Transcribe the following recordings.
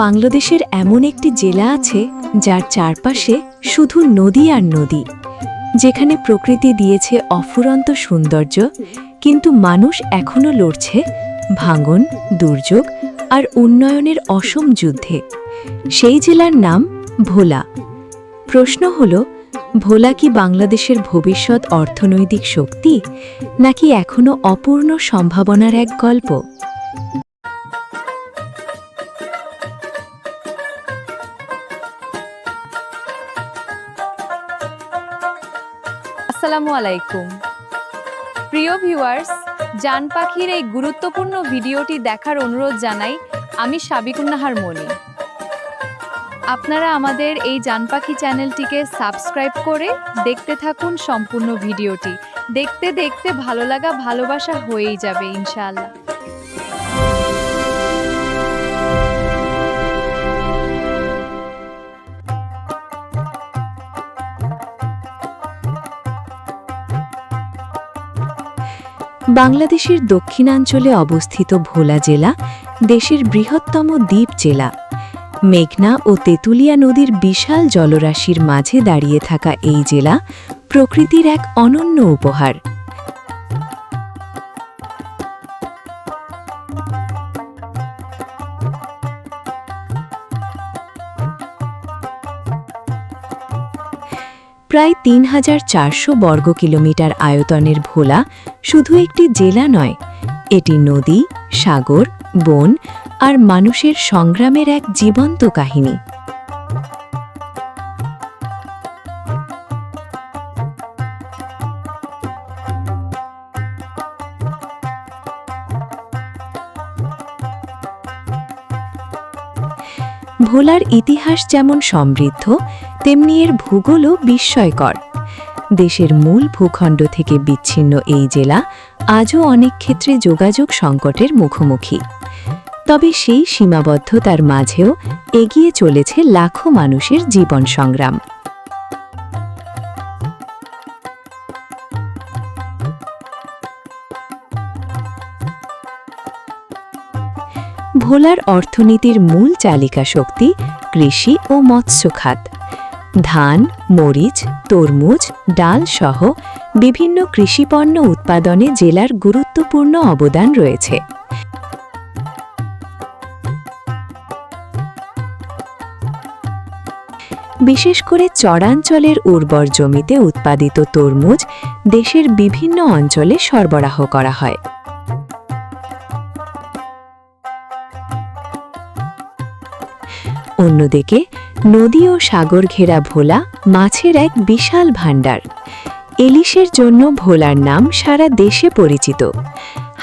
বাংলাদেশের এমন একটি জেলা আছে যার চারপাশে শুধু নদী আর নদী, যেখানে প্রকৃতি দিয়েছে অফুরন্ত সৌন্দর্য, কিন্তু মানুষ এখনও লড়ছে ভাঙন, দুর্যোগ আর উন্নয়নের অসম যুদ্ধে। সেই জেলার নাম ভোলা। প্রশ্ন হল, ভোলা কি বাংলাদেশের ভবিষ্যৎ অর্থনৈতিক শক্তি, নাকি এখনও অপূর্ণ সম্ভাবনার এক গল্প? আসসালামু আলাইকুম প্রিয় ভিউয়ার্স, জান পাখির এই গুরুত্বপূর্ণ ভিডিওটি দেখার অনুরোধ জানাই। আমি সাবিকুন্নাহার মনি। আপনারা আমাদের এই জান পাখি চ্যানেলটিকে সাবস্ক্রাইব করে দেখতে থাকুন সম্পূর্ণ ভিডিওটি। দেখতে দেখতে ভালো লাগা ভালোবাসা হয়েই যাবে ইনশাআল্লাহ। বাংলাদেশের দক্ষিণাঞ্চলে অবস্থিত ভোলা জেলা দেশের বৃহত্তম দ্বীপ জেলা। মেঘনা ও তেঁতুলিয়া নদীর বিশাল জলরাশির মাঝে দাঁড়িয়ে থাকা এই জেলা প্রকৃতির এক অনন্য উপহার। প্রায় ৩,৪০০ বর্গ কিলোমিটার আয়তনের ভোলা শুধু একটি জেলা নয়, এটি নদী, সাগর, বন আর মানুষের সংগ্রামের এক জীবন্ত কাহিনী। ভোলার ইতিহাস যেমন সমৃদ্ধ, তেমনি এর ভূগোলও বিস্ময়কর। দেশের মূল ভূখণ্ড থেকে বিচ্ছিন্ন এই জেলা আজও অনেক ক্ষেত্রে যোগাযোগ সংকটের মুখোমুখি। তবে সেই সীমাবদ্ধতার মাঝেও এগিয়ে চলেছে লাখো মানুষের জীবন সংগ্রাম। ভোলার অর্থনীতির মূল চালিকা শক্তি কৃষি ও মৎস্য খাত। ধান, মরিচ, তরমুজ, ডাল সহ বিভিন্ন কৃষিপণ্য উৎপাদনে জেলার গুরুত্বপূর্ণ অবদান রয়েছে। বিশেষ করে চরাঞ্চলের উর্বর জমিতে উৎপাদিত তরমুজ দেশের বিভিন্ন অঞ্চলে সরবরাহ করা হয়। অন্যদিকে নদী ও সাগর ঘেরা ভোলা মাছের এক বিশাল ভাণ্ডার। ইলিশের জন্য ভোলার নাম সারা দেশে পরিচিত।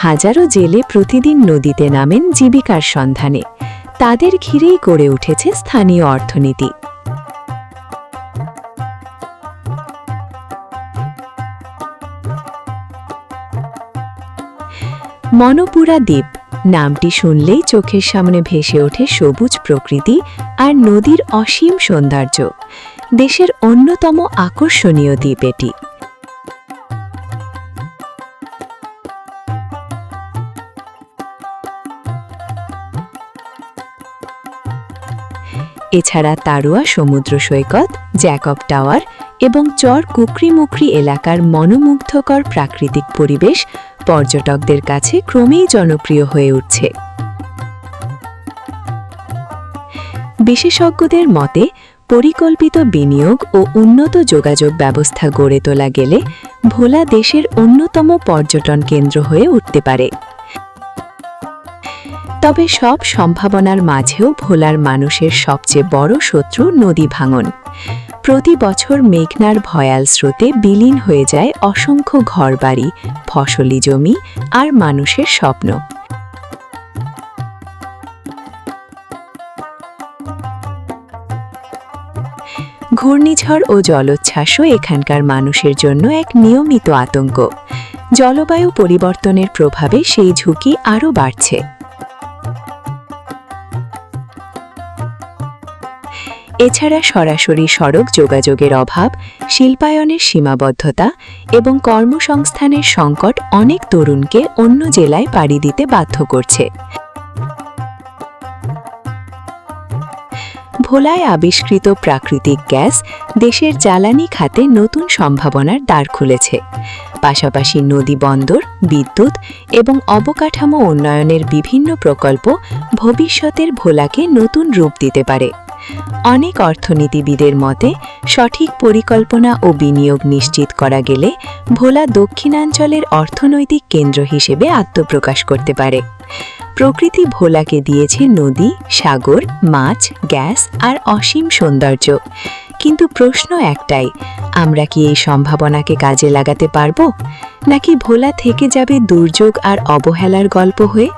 হাজারো জেলে প্রতিদিন নদীতে নামেন জীবিকার সন্ধানে। তাদের ঘিরেই গড়ে উঠেছে স্থানীয় অর্থনীতি। মনপুরা দ্বীপ নামটি শুনলেই চোখের সামনে ভেসে ওঠে সবুজ প্রকৃতি আর নদীর অসীম সৌন্দর্য। দেশের অন্যতম আকর্ষণীয় দ্বীপ এটি। এছাড়া তারোয়া সমুদ্র সৈকত, জ্যাকব টাওয়ার এবং চর কুকরিমুকরি এলাকার মনোমুগ্ধকর প্রাকৃতিক পরিবেশ পর্যটকদের কাছে ক্রমেই জনপ্রিয় হয়ে উঠছে। বিশেষজ্ঞদের মতে, পরিকল্পিত বিনিয়োগ ও উন্নত যোগাযোগ ব্যবস্থা গড়ে তোলা গেলে ভোলা দেশের অন্যতম পর্যটন কেন্দ্র হয়ে উঠতে পারে। তবে সব সম্ভাবনার মাঝেও ভোলার মানুষের সবচেয়ে বড় শত্রু নদী ভাঙন। প্রতি বছর মেঘনার ভয়াল স্রোতে বিলীন হয়ে যায় অসংখ্য ঘরবাড়ি, ফসলি জমি আর মানুষের স্বপ্ন। ঘূর্ণিঝড় ও জলোচ্ছ্বাসও এখানকার মানুষের জন্য এক নিয়মিত আতঙ্ক। জলবায়ু পরিবর্তনের প্রভাবে সেই ঝুঁকি আরও বাড়ছে। এছাড়া সরাসরি সড়ক যোগাযোগের অভাব, শিল্পায়নের সীমাবদ্ধতা এবং কর্মসংস্থানের সংকট অনেক তরুণকে অন্য জেলায় পাড়ি দিতে বাধ্য করছে। ভোলায় আবিষ্কৃত প্রাকৃতিক গ্যাস দেশের জ্বালানি খাতে নতুন সম্ভাবনার দ্বার খুলেছে। পাশাপাশি নদী বন্দর, বিদ্যুৎ এবং অবকাঠামো উন্নয়নের বিভিন্ন প্রকল্প ভবিষ্যতের ভোলাকে নতুন রূপ দিতে পারে। অনেক অর্থনীতিবিদের মতে সঠিক পরিকল্পনা ও বিনিয়োগ নিশ্চিত করা গেলে ভোলা দক্ষিণাঞ্চলের অর্থনৈতিক কেন্দ্র হিসেবে আত্মপ্রকাশ করতে পারে। প্রকৃতি ভোলাকে দিয়েছে নদী, সাগর, মাছ, গ্যাস আর অসীম সৌন্দর্য। কিন্তু প্রশ্ন একটাই, আমরা কি এই সম্ভাবনাকে কাজে লাগাতে পারব, নাকি ভোলা থেকে যাবে দুর্যোগ আর অবহেলার গল্প হয়ে?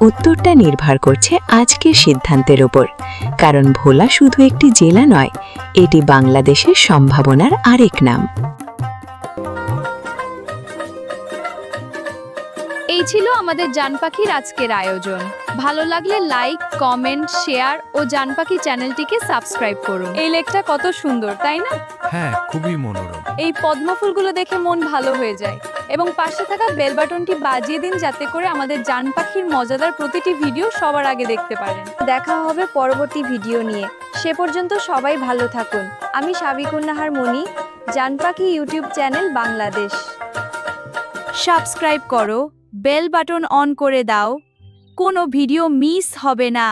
উত্তরটা নির্ভর করছে আজকের সিদ্ধান্তের ওপর, কারণ ভোলা শুধু একটি জেলা নয়, এটি বাংলাদেশের সম্ভাবনার আরেক নাম। এই ছিল আমাদের জান পাখির আজকের আয়োজন। ভালো লাগলে লাইক, কমেন্ট, শেয়ার ও জান পাখি চ্যানেলটিকে সাবস্ক্রাইব করুন। এই লেকটা কত সুন্দর, তাই না? হ্যাঁ, খুবই মনোরম। এই পদ্ম ফুলগুলো দেখে মন ভালো হয়ে যায়। এবং পাশে থাকা বেল বাটনটি বাজিয়ে দিন, যাতে করে আমাদের জান পাখির মজাদার প্রতিটি ভিডিও সবার আগে দেখতে পারেন। দেখা হবে পরবর্তী ভিডিও নিয়ে। সে পর্যন্ত সবাই ভালো থাকুন। আমি সাবিকুন্নাহার মনি, জান পাখি ইউটিউব চ্যানেল বাংলাদেশ। সাবস্ক্রাইব করো, বেল বাটন অন করে দাও, কোনো ভিডিও মিস হবে না।